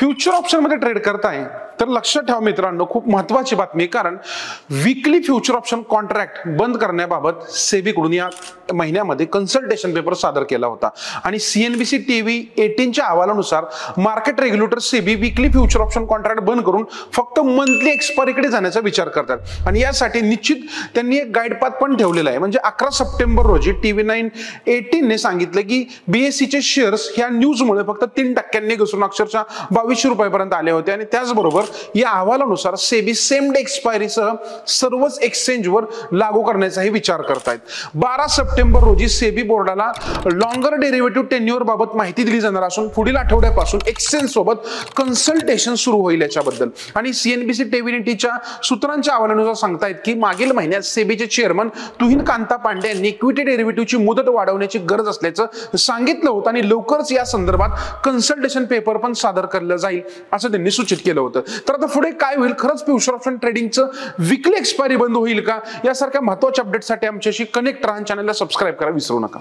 Future option मध्ये trade करताय तर लक्षात ठेवा मित्रांनो, खूप महत्त्वाची बातमी, कारण वीकली फ्युचर ऑप्शन कॉन्ट्रॅक्ट बंद करण्याबाबत सेबीकडून या महिन्यामध्ये कन्सल्टेशन पेपर सादर केला होता आणि CNBC TV 18च्या अहवालानुसार market regulator SEBI weekly future option contract बंद करून फक्त मंथली एक्सपायरीकडे जाण्याचा विचार करतात आणि यासाठी निश्चित त्यांनी एक गाईडपाथ पण ठेवलेला आहे. म्हणजे 11 सप्टेंबर रोजी TV9 18 ने सांगितलं की BSE चे शेअर्स ह्या न्यूजमुळे फक्त 3% घसरून अक्षरशः 2200 रुपयापर्यंत आले होते आणि त्याचबरोबर या अहवालानुसार सेबी सेम डे एक्सपायरीसह सर्वच एक्सचेंजवर लागू करण्याचाही विचार करतायत. 12 सप्टेंबर रोजी सेबी बोर्डाला लॉंगर डेरिव्हेटिव्ह टेन्युअर बाबत माहिती दिली जाणार असून पुढील आठवड्यापासून एक्सचेंज सोबत कन्सल्टेशन सुरू होईल याच्याबद्दल. आणि CNBC TV 18च्या सूत्रांच्या अहवालानुसार सांगतायत की मागील महिन्यात सेबीचे चेअरमन तुहिन कांता पांडे यांनी इक्विटी डेरिव्हेटिव्हची मुदत वाढवण्याची गरज असल्याचं सांगितलं होतं आणि लवकरच या संदर्भात कन्सल्टेशन पेपर पण सादर केलं जाईल असं त्यांनी सूचित केलं होतं. तर आता पुढे काय होईल, खरंच फ्युचर ऑप्शन ट्रेडिंगचं वीकली एक्सपायरी बंद होईल का, यासारख्या महत्त्वाच्या अपडेटसाठी आमच्याशी कनेक्ट राहा, चॅनलला सबस्क्राईब करा विसरू नका.